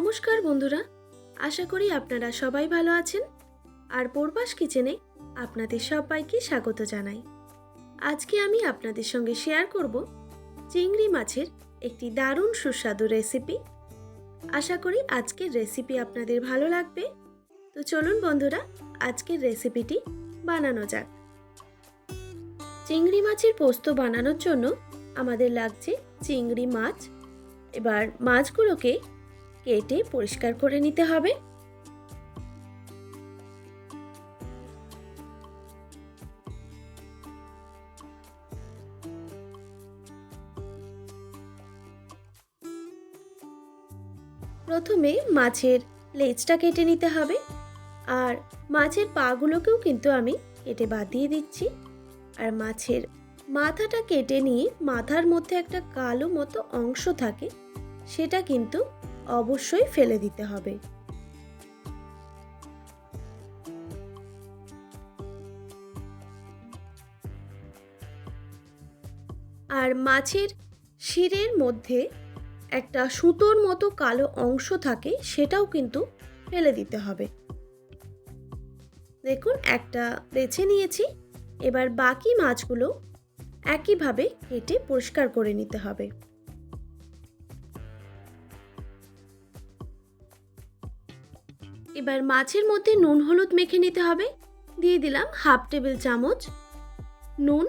নমস্কার বন্ধুরা, আশা করি আপনারা সবাই ভালো আছেন। আর পূর্বাস কিচেনে আপনাদের সবাইকে স্বাগত জানাই। আজকে আমি আপনাদের সঙ্গে শেয়ার করব চিংড়ি মাছের একটি দারুণ সুস্বাদু রেসিপি। আশা করি আজকের রেসিপি আপনাদের ভালো লাগবে। তো চলুন বন্ধুরা, আজকের রেসিপিটি বানানো যাক। চিংড়ি মাছের পোস্ত বানানোর জন্য আমাদের লাগছে চিংড়ি মাছ। এবার মাছগুলোকে কেটে পরিষ্কার করে নিতে হবে। প্রথমে মাছের লেজটা কেটে নিতে হবে, আর মাছের পাগুলোকেও কিন্তু আমি কেটে বাদ দিয়ে দিচ্ছি। আর মাছের মাথাটা কেটে নিয়ে মাথার মধ্যে একটা কালো মতো অংশ থাকে, সেটা কিন্তু অবশ্যই ফেলে দিতে হবে। আর মাছের শিরের মধ্যে একটা সুতোর মতো কালো অংশ থাকে, সেটাও কিন্তু ফেলে দিতে হবে। দেখুন, একটা বেছে নিয়েছি। এবার বাকি মাছগুলো একইভাবে কেটে পরিষ্কার করে নিতে হবে। এবার মাছের মধ্যে নুন হলুদ মেখে নিতে হবে। দিয়ে দিলাম হাফ টেবিল চামচ নুন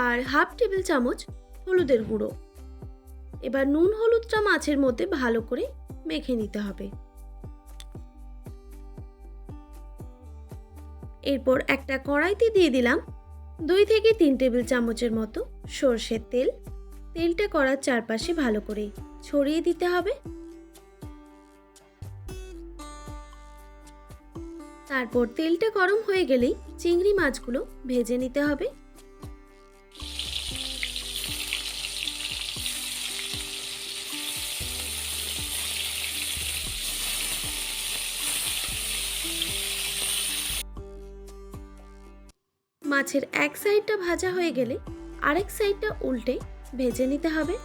আর হাফ টেবিল চামচ হলুদের গুঁড়ো। এবার নুন হলুদটা মাছের মধ্যে ভালো করে মেখে নিতে হবে। এরপর একটা কড়াইতে দিয়ে দিলাম 2 থেকে 3 টেবিল চামচের মতো সরষের তেল। তেলটা কড়ার চারপাশে ভালো করে ছড়িয়ে দিতে হবে। তারপর তেলটা গরম হয়ে গেলেই চিংড়ি মাছগুলো ভেজে নিতে হবে। মাছের এক সাইডটা ভাজা হয়ে গেলে আরেক সাইডটা উল্টে ভেজে নিতে হবে।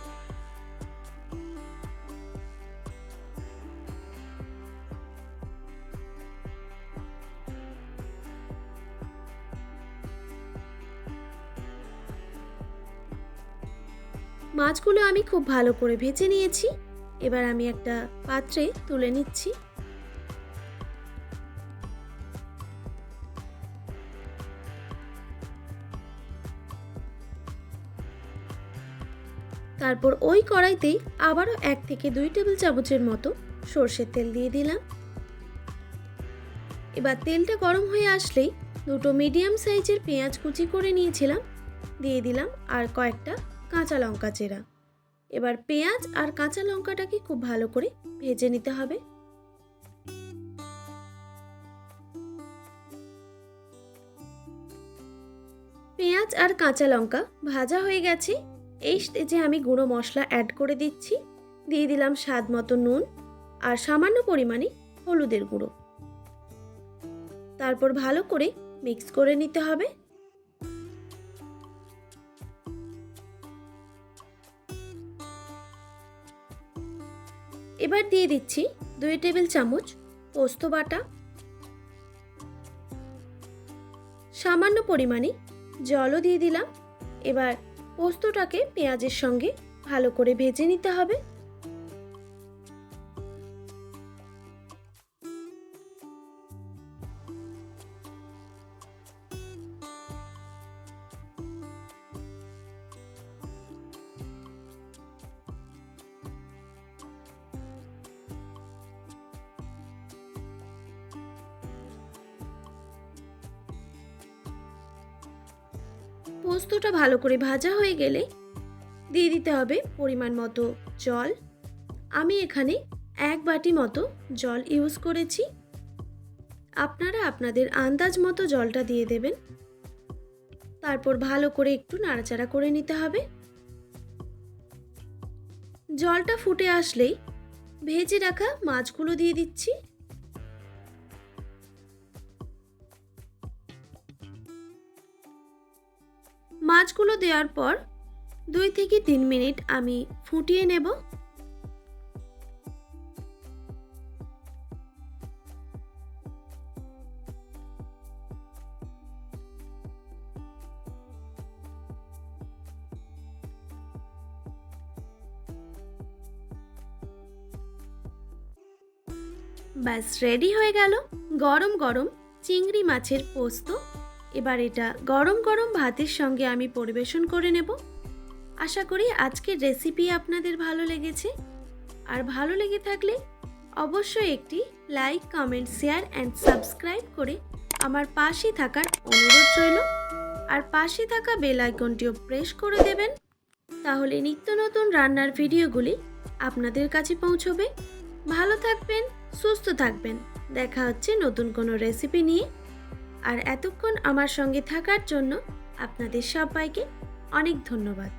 মাছগুলো আমি খুব ভালো করে ভেজে নিয়েছি। এবার আমি একটা পাত্রে তুলে নিচ্ছি। তারপর ওই কড়াইতেই আবারও 1 থেকে 2 টেবিল চামচের মতো সরষের তেল দিয়ে দিলাম। এবার তেলটা গরম হয়ে আসলেই দুটো মিডিয়াম সাইজের পেঁয়াজ কুচি করে নিয়েছিলাম দিয়ে দিলাম, আর কয়েকটা কাঁচা লঙ্কা চেরা। এবার পেঁয়াজ আর কাঁচা লঙ্কাটাকে খুব ভালো করে ভেজে নিতে হবে। পেঁয়াজ আর কাঁচা লঙ্কা ভাজা হয়ে গেছে। এই স্টেজে আমি গুঁড়ো মশলা অ্যাড করে দিচ্ছি। দিয়ে দিলাম স্বাদ মতো নুন আর সামান্য পরিমাণে হলুদের গুঁড়ো। তারপর ভালো করে মিক্স করে নিতে হবে। এবার দিয়ে দিচ্ছি 2 টেবিল চামচ পোস্ত বাটা, সামান্য পরিমাণে জলও দিয়ে দিলাম। এবার পোস্তটাকে পেঁয়াজের সঙ্গে ভালো করে ভেজে নিতে হবে। পোস্তটা ভালো করে ভাজা হয়ে গেলে দিয়ে দিতে হবে পরিমাণ মতো জল। আমি এখানে 1 বাটি মতো জল ইউজ করেছি। আপনারা আপনাদের আন্দাজ মতো জলটা দিয়ে দেবেন। তারপর ভালো করে একটু নাড়াচাড়া করে নিতে হবে। জলটা ফুটে আসলেই ভেজে রাখা মাছগুলো দিয়ে দিচ্ছি। মাছগুলো দেওয়ার পর 2 থেকে 3 মিনিট আমি ফুটিয়ে নেব। ব্যাস রেডি হয়ে গেল গরম গরম চিংড়ি মাছের পোস্ত। এবার এটা গরম গরম ভাতের সঙ্গে আমি পরিবেশন করে নেব। আশা করি আজকের রেসিপি আপনাদের ভালো লেগেছে। আর ভালো লেগে থাকলে অবশ্যই একটি like, comment, share and subscribe করে আমার পাশে থাকার অনুরোধ রইল। আর পাশে থাকা বেল আইকনটিও প্রেস করে দেবেন, তাহলে নিত্য নতুন রান্নার ভিডিওগুলি আপনাদের কাছে পৌঁছবে। ভালো থাকবেন, সুস্থ থাকবেন। দেখা হচ্ছে নতুন কোনো রেসিপি নিয়ে। আর এতক্ষণ আমার সঙ্গে থাকার জন্য আপনাদের সবাইকে অনেক ধন্যবাদ।